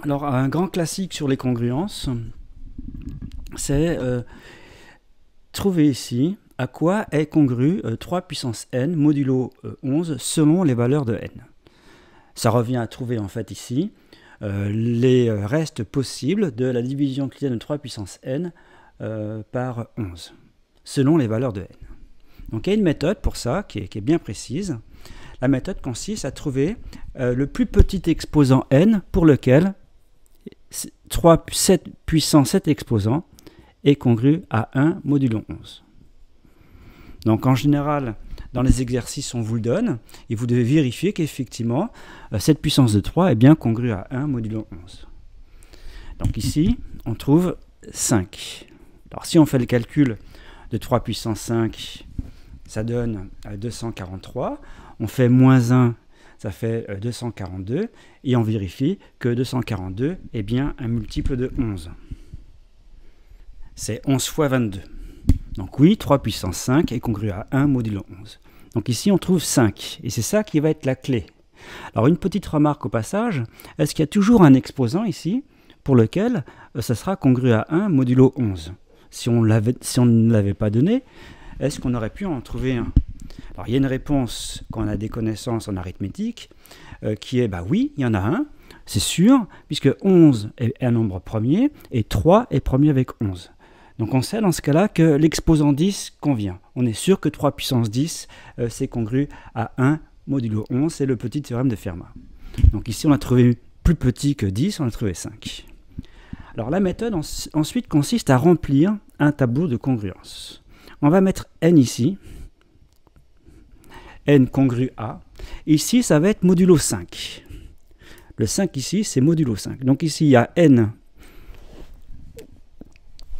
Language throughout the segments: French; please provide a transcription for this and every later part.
Alors, un grand classique sur les congruences, c'est trouver ici à quoi est congru 3 puissance n modulo 11 selon les valeurs de n. Ça revient à trouver en fait ici les restes possibles de la division euclidienne de 3 puissance n par 11, selon les valeurs de n. Donc il y a une méthode pour ça qui est bien précise. La méthode consiste à trouver le plus petit exposant n pour lequel 7 puissance 7 exposants est congru à 1 modulo 11. Donc en général, dans les exercices, on vous le donne, et vous devez vérifier qu'effectivement, cette puissance de 3 est bien congrue à 1 modulo 11. Donc ici, on trouve 5. Alors si on fait le calcul de 3 puissance 5, ça donne 243. On fait moins 1, ça fait 242. Et on vérifie que 242 est bien un multiple de 11. C'est 11 fois 22. Donc oui, 3 puissance 5 est congru à 1 modulo 11. Donc ici, on trouve 5. Et c'est ça qui va être la clé. Alors une petite remarque au passage, est-ce qu'il y a toujours un exposant ici pour lequel ça sera congru à 1 modulo 11 ? Si on ne l'avait pas donné, est-ce qu'on aurait pu en trouver un ? Alors il y a une réponse quand on a des connaissances en arithmétique qui est, bah oui, il y en a un, c'est sûr, puisque 11 est un nombre premier et 3 est premier avec 11. Donc on sait dans ce cas-là que l'exposant 10 convient. On est sûr que 3 puissance 10, c'est congru à 1 modulo 11, c'est le petit théorème de Fermat. Donc ici on a trouvé plus petit que 10, on a trouvé 5. Alors la méthode ensuite consiste à remplir un tableau de congruence. On va mettre n ici, n congru à, ici ça va être modulo 5. Le 5 ici c'est modulo 5. Donc ici il y a n,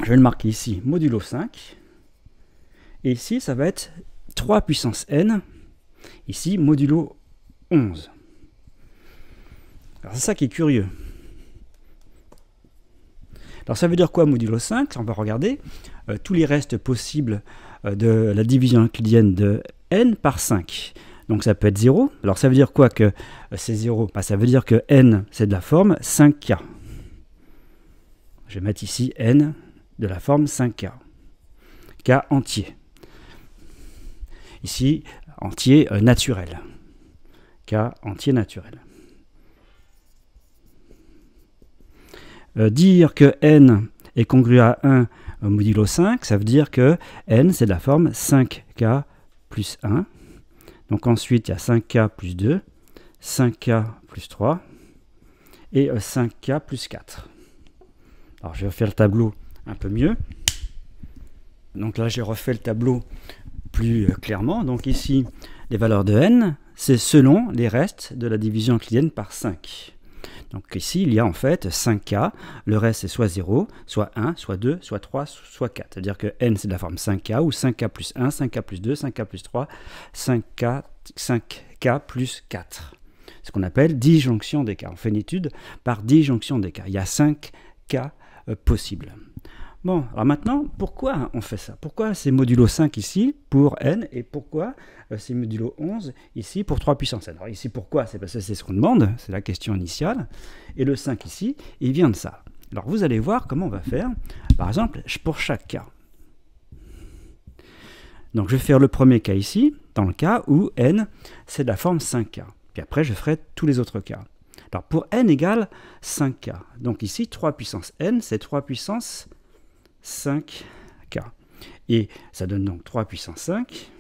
je vais le marquer ici, modulo 5. Et ici, ça va être 3 puissance n. Ici, modulo 11. Alors, c'est ça qui est curieux. Alors, ça veut dire quoi, modulo 5 ? On va regarder tous les restes possibles de la division euclidienne de n par 5. Donc, ça peut être 0. Alors, ça veut dire quoi que c'est 0 ? Ça veut dire que n, c'est de la forme 5k. Je vais mettre ici n de la forme 5k. K entier. Ici, entier naturel. K entier naturel. Dire que n est congru à 1 modulo 5, ça veut dire que n, c'est de la forme 5k plus 1. Donc ensuite, il y a 5k plus 2, 5k plus 3 et 5k plus 4. Alors, je vais faire le tableau un peu mieux. Donc là, j'ai refait le tableau plus clairement. Donc ici, les valeurs de n, c'est selon les restes de la division euclidienne par 5. Donc ici, il y a en fait 5k. Le reste, c'est soit 0, soit 1, soit 2, soit 3, soit 4. C'est-à-dire que n, c'est de la forme 5k, ou 5k plus 1, 5k plus 2, 5k plus 3, 5k plus 4. Ce qu'on appelle disjonction des cas. On fait une étude par disjonction des cas. Il y a 5 cas possibles. Bon, alors maintenant, pourquoi on fait ça ? Pourquoi c'est modulo 5 ici pour n et pourquoi c'est modulo 11 ici pour 3 puissance n ? Alors ici, pourquoi ? C'est parce que c'est ce qu'on demande, c'est la question initiale. Et le 5 ici, il vient de ça. Alors vous allez voir comment on va faire, par exemple, pour chaque cas. Donc je vais faire le premier cas ici, dans le cas où n, c'est de la forme 5k. Puis après, je ferai tous les autres cas. Alors pour n égale 5k. Donc ici, 3 puissance n, c'est 3 puissance 5k. Et ça donne donc 3 puissance 5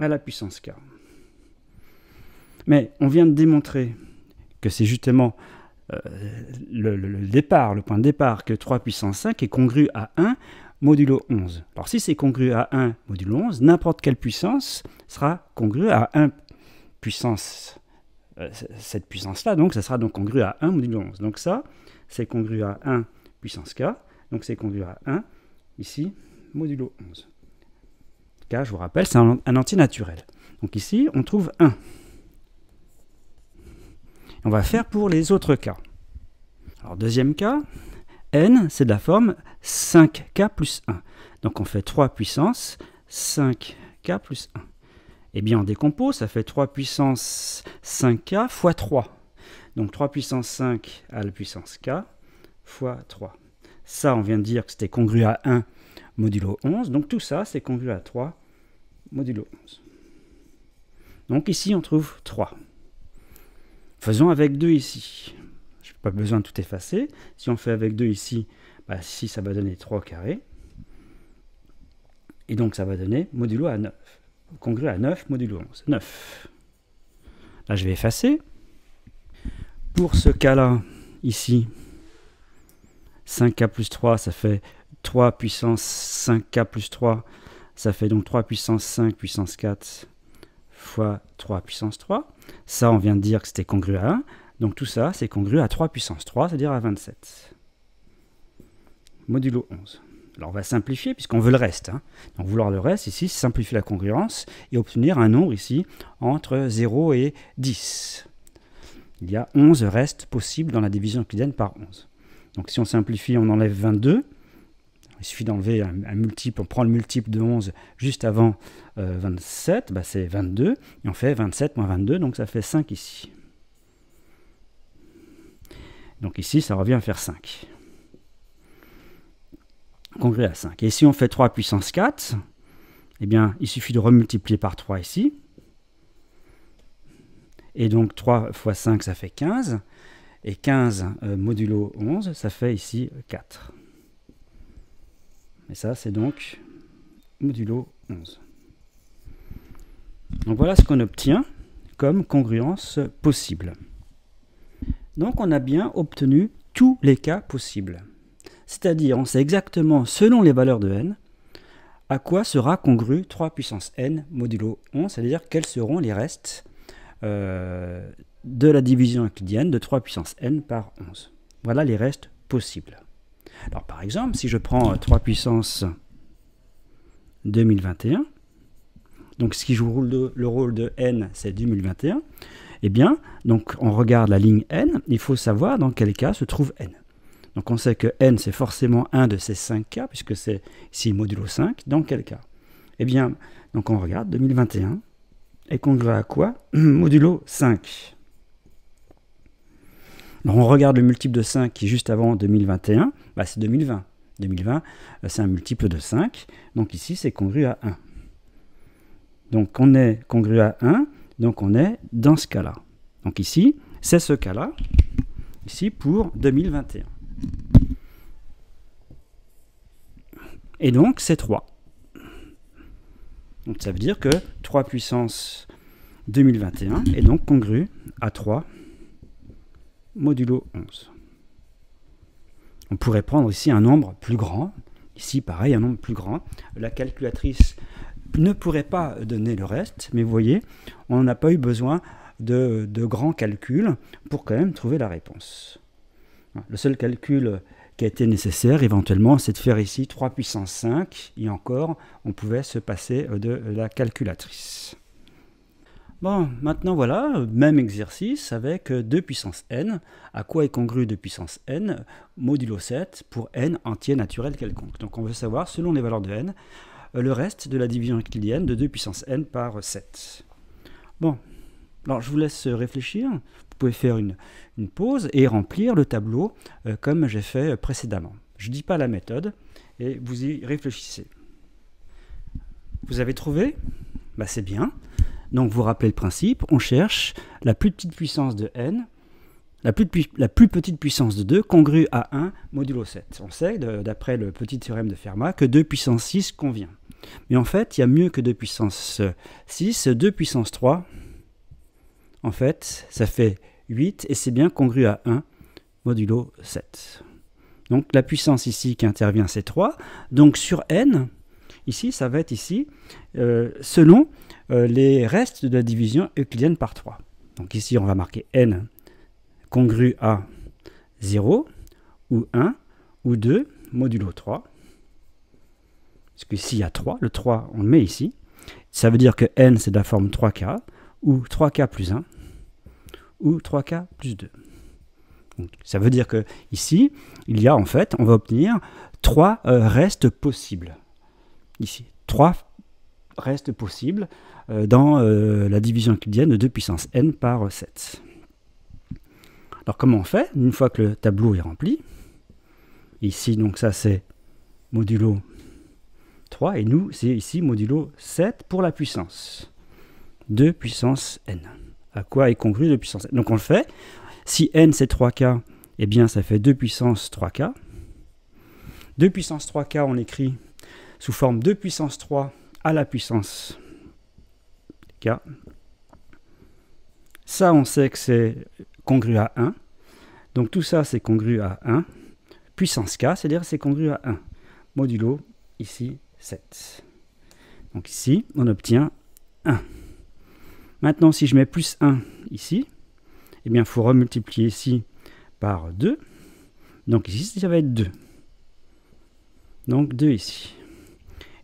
à la puissance k. Mais on vient de démontrer que c'est justement le point de départ, que 3 puissance 5 est congru à 1 modulo 11. Alors si c'est congru à 1 modulo 11, n'importe quelle puissance sera congrue à 1 puissance cette puissance-là, donc ça sera donc congru à 1 modulo 11. Donc ça, c'est congru à 1 puissance k. Donc c'est congru à 1, ici, modulo 11. K, je vous rappelle, c'est un entier naturel. Donc ici, on trouve 1. On va faire pour les autres cas. Alors deuxième cas, n, c'est de la forme 5k plus 1. Donc on fait 3 puissance 5k plus 1. Eh bien, on décompose, ça fait 3 puissance 5k fois 3. Donc 3 puissance 5 à la puissance k fois 3. Ça, on vient de dire que c'était congru à 1 modulo 11. Donc tout ça, c'est congru à 3 modulo 11. Donc ici, on trouve 3. Faisons avec 2 ici. Je n'ai pas besoin de tout effacer. Si on fait avec 2 ici, bah, ici, ça va donner 3 au carré. Et donc, ça va donner modulo à 9. Congru à 9 modulo 11. 9. Là, je vais effacer. Pour ce cas-là, ici, 5k plus 3, ça fait 3 puissance 5k plus 3. Ça fait donc 3 puissance 5 puissance 4 fois 3 puissance 3. Ça, on vient de dire que c'était congru à 1. Donc tout ça, c'est congru à 3 puissance 3, c'est-à-dire à 27. Modulo 11. Alors on va simplifier puisqu'on veut le reste. Hein. Donc vouloir le reste, ici, c'est simplifier la congruence et obtenir un nombre ici entre 0 et 10. Il y a 11 restes possibles dans la division euclidienne par 11. Donc si on simplifie, on enlève 22. Il suffit d'enlever un multiple, on prend le multiple de 11 juste avant 27, bah c'est 22, et on fait 27 moins 22, donc ça fait 5 ici. Donc ici, ça revient à faire 5. Congru à 5. Et si on fait 3 puissance 4, eh bien, il suffit de remultiplier par 3 ici. Et donc 3 fois 5, ça fait 15. Et 15 modulo 11, ça fait ici 4. Et ça, c'est donc modulo 11. Donc voilà ce qu'on obtient comme congruence possible. Donc on a bien obtenu tous les cas possibles. C'est-à-dire, on sait exactement, selon les valeurs de n, à quoi sera congru 3 puissance n modulo 11, c'est-à-dire quels seront les restes de la division euclidienne de 3 puissance n par 11. Voilà les restes possibles. Alors par exemple, si je prends 3 puissance 2021, donc ce qui joue le rôle de n, c'est 2021, eh bien, donc on regarde la ligne n, il faut savoir dans quel cas se trouve n. Donc on sait que n, c'est forcément un de ces 5 cas, puisque c'est ici modulo 5, dans quel cas? Eh bien, donc on regarde 2021, est congru à quoi? Modulo 5. Alors on regarde le multiple de 5 qui est juste avant 2021, bah c'est 2020. 2020, c'est un multiple de 5, donc ici c'est congru à 1. Donc on est congru à 1, donc on est dans ce cas-là. Donc ici, c'est ce cas-là, ici pour 2021. Et donc c'est 3. Donc ça veut dire que 3 puissance 2021 est donc congru à 3 modulo 11. On pourrait prendre ici un nombre plus grand. Ici, pareil, un nombre plus grand. La calculatrice ne pourrait pas donner le reste, mais vous voyez, on n'a pas eu besoin de grands calculs pour quand même trouver la réponse. Le seul calcul qui a été nécessaire, éventuellement, c'est de faire ici 3 puissance 5, et encore, on pouvait se passer de la calculatrice. Bon, maintenant voilà, même exercice avec 2 puissance n. À quoi est congru 2 puissance n modulo 7 pour n entier naturel quelconque. Donc on veut savoir, selon les valeurs de n, le reste de la division euclidienne de 2 puissance n par 7. Bon, alors je vous laisse réfléchir. Vous pouvez faire une pause et remplir le tableau comme j'ai fait précédemment. Je ne dis pas la méthode et vous y réfléchissez. Vous avez trouvé? Bah, c'est bien. Donc vous rappelez le principe, on cherche la plus petite puissance de n, la plus petite puissance de 2 congrue à 1 modulo 7. On sait, d'après le petit théorème de Fermat, que 2 puissance 6 convient. Mais en fait, il y a mieux que 2 puissance 6, 2 puissance 3, en fait, ça fait 8, et c'est bien congru à 1 modulo 7. Donc la puissance ici qui intervient, c'est 3. Donc sur n, ici, ça va être ici, selon les restes de la division euclidienne par 3. Donc ici, on va marquer n congru à 0, ou 1, ou 2, modulo 3. Parce qu'ici, il y a 3. Le 3, on le met ici. Ça veut dire que n, c'est de la forme 3k, ou 3k plus 1, ou 3k plus 2. Donc, ça veut dire que ici, il y a en fait, on va obtenir 3 restes possibles. Ici, 3 restes possibles dans la division euclidienne de 2 puissance n par 7. Alors comment on fait? Une fois que le tableau est rempli, ici donc ça c'est modulo 3 et nous c'est ici modulo 7 pour la puissance 2 puissance n. À quoi est congru 2 puissance n? Donc on le fait. Si n c'est 3k, eh bien ça fait 2 puissance 3k. 2 puissance 3k on écrit sous forme 2 puissance 3 à la puissance k. Ça on sait que c'est congru à 1. Donc tout ça c'est congru à 1. Puissance k, c'est-à-dire c'est congru à 1. Modulo ici 7. Donc ici on obtient 1. Maintenant si je mets plus 1 ici, eh bien il faut remultiplier ici par 2. Donc ici ça va être 2. Donc 2 ici.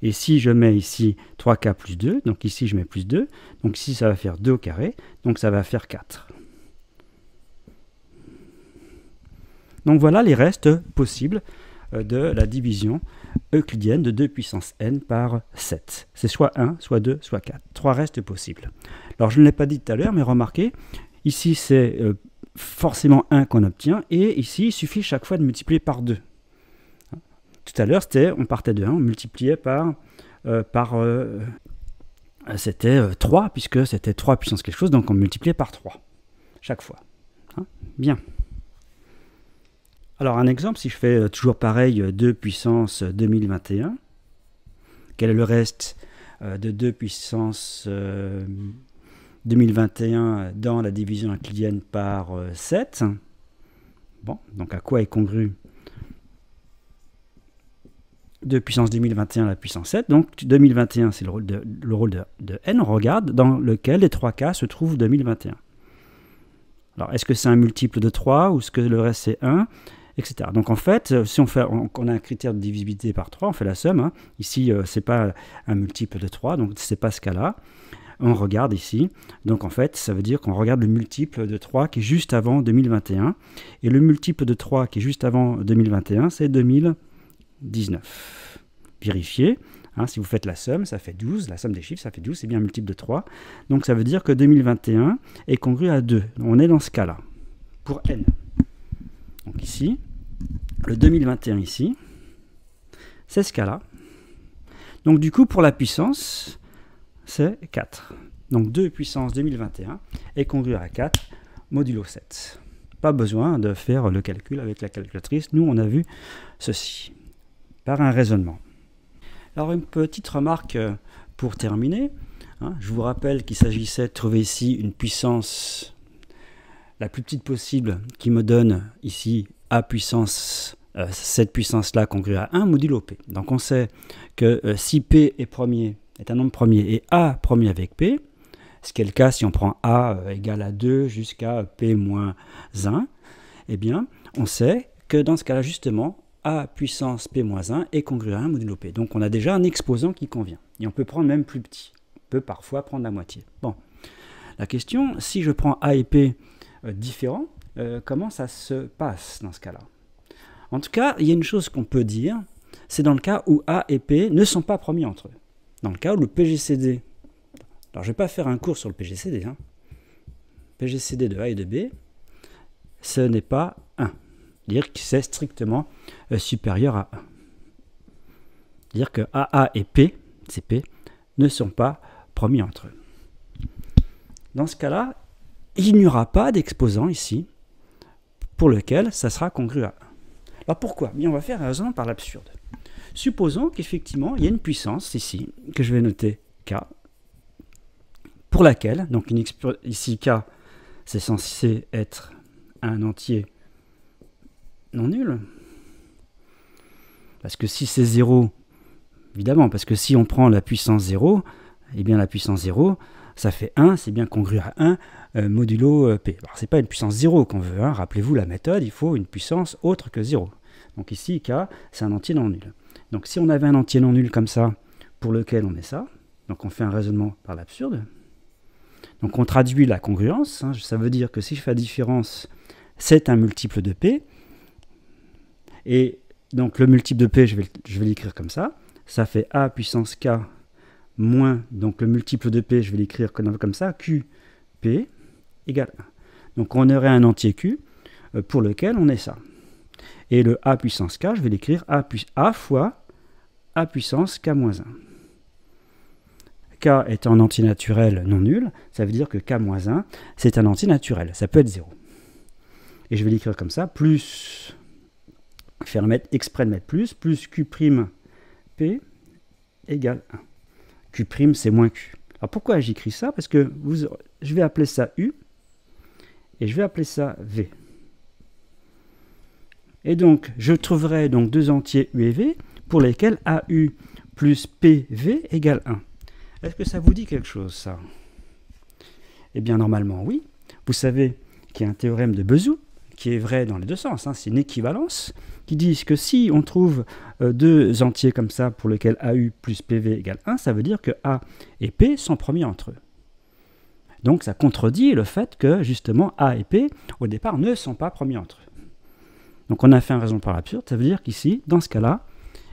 Et si je mets ici 3k plus 2, donc ici je mets plus 2, donc ici ça va faire 2 au carré, donc ça va faire 4. Donc voilà les restes possibles de la division euclidienne de 2 puissance n par 7. C'est soit 1, soit 2, soit 4. 3 restes possibles. Alors je ne l'ai pas dit tout à l'heure, mais remarquez, ici c'est forcément 1 qu'on obtient, et ici il suffit chaque fois de multiplier par 2. Tout à l'heure, on partait de 1, on multipliait c'était 3, puisque c'était 3 puissance quelque chose, donc on multipliait par 3, chaque fois. Hein? Bien. Alors un exemple, si je fais toujours pareil, 2 puissance 2021, quel est le reste de 2 puissance 2021 dans la division euclidienne par 7? Bon, donc à quoi est congru 2 puissance 2021 à la puissance 7, donc 2021 c'est le rôle de n, on regarde dans lequel les 3k se trouvent 2021. Alors est-ce que c'est un multiple de 3 ou est-ce que le reste c'est 1, etc. Donc en fait, si on a un critère de divisibilité par 3, on fait la somme. Hein. Ici c'est pas un multiple de 3, donc c'est pas ce cas-là. On regarde ici, donc en fait ça veut dire qu'on regarde le multiple de 3 qui est juste avant 2021, et le multiple de 3 qui est juste avant 2021 c'est 2019. Vérifiez, hein, si vous faites la somme, ça fait 12, la somme des chiffres, ça fait 12, c'est bien un multiple de 3. Donc ça veut dire que 2021 est congru à 2. On est dans ce cas-là, pour n. Donc ici, le 2021 ici, c'est ce cas-là. Donc du coup, pour la puissance, c'est 4. Donc 2 puissance 2021 est congru à 4, modulo 7. Pas besoin de faire le calcul avec la calculatrice, nous on a vu ceci. Par un raisonnement. Alors une petite remarque pour terminer. Hein, je vous rappelle qu'il s'agissait de trouver ici une puissance la plus petite possible qui me donne ici A puissance, cette puissance-là congrue à 1 modulo P. Donc on sait que si P est un nombre premier et A premier avec P, ce qui est le cas si on prend A égale à 2 jusqu'à P moins 1, eh bien on sait que dans ce cas-là justement, A puissance P moins 1 est congru à 1 modulo P. Donc on a déjà un exposant qui convient. Et on peut prendre même plus petit. On peut parfois prendre la moitié. Bon. La question, si je prends A et P différents, comment ça se passe dans ce cas-là? En tout cas, il y a une chose qu'on peut dire, c'est dans le cas où A et P ne sont pas premiers entre eux. Dans le cas où le PGCD, alors je ne vais pas faire un cours sur le PGCD, hein. PGCD de A et de B, ce n'est pas 1. Dire que c'est strictement supérieur à 1. Dire que AA et P, CP, ne sont pas premiers entre eux. Dans ce cas-là, il n'y aura pas d'exposant ici pour lequel ça sera congru à 1. Alors pourquoi? Bien, on va faire un raisonnement par l'absurde. Supposons qu'effectivement, il y a une puissance ici, que je vais noter K, pour laquelle, donc ici K, c'est censé être un entier non nul. Parce que si c'est 0, évidemment, parce que si on prend la puissance 0, eh bien la puissance 0, ça fait 1, c'est bien congru à 1 modulo P. Alors c'est pas une puissance 0 qu'on veut, hein. Rappelez-vous la méthode, il faut une puissance autre que 0. Donc ici, K, c'est un entier non nul. Donc si on avait un entier non nul comme ça, pour lequel on met ça, donc on fait un raisonnement par l'absurde. Donc on traduit la congruence, hein. Ça veut dire que si je fais la différence, c'est un multiple de P. Et donc le multiple de P, je vais l'écrire comme ça. Ça fait A puissance K moins, donc le multiple de P, je vais l'écrire comme ça, QP égale 1. Donc on aurait un entier Q pour lequel on est ça. Et le a puissance k, je vais l'écrire a fois a puissance k moins 1. K étant un antinaturel non nul, ça veut dire que k moins 1, c'est un antinaturel, ça peut être 0. Et je vais l'écrire comme ça, plus, faire exprès de mettre plus q' p égale 1. Q' c'est moins q. Alors pourquoi j'écris ça? Parce que je vais appeler ça u, et je vais appeler ça v. Et donc, je trouverai donc deux entiers u et v pour lesquels AU plus PV égale 1. Est-ce que ça vous dit quelque chose, ça? Eh bien, normalement, oui. Vous savez qu'il y a un théorème de Bezout qui est vrai dans les deux sens. Hein. C'est une équivalence qui dit que si on trouve deux entiers comme ça pour lesquels AU plus PV égale 1, ça veut dire que A et P sont premiers entre eux. Donc, ça contredit le fait que, justement, A et P, au départ, ne sont pas premiers entre eux. Donc on a fait un raison par l'absurde, ça veut dire qu'ici, dans ce cas-là,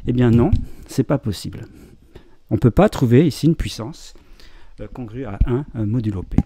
eh bien non, c'est pas possible. On ne peut pas trouver ici une puissance congrue à 1 modulo P.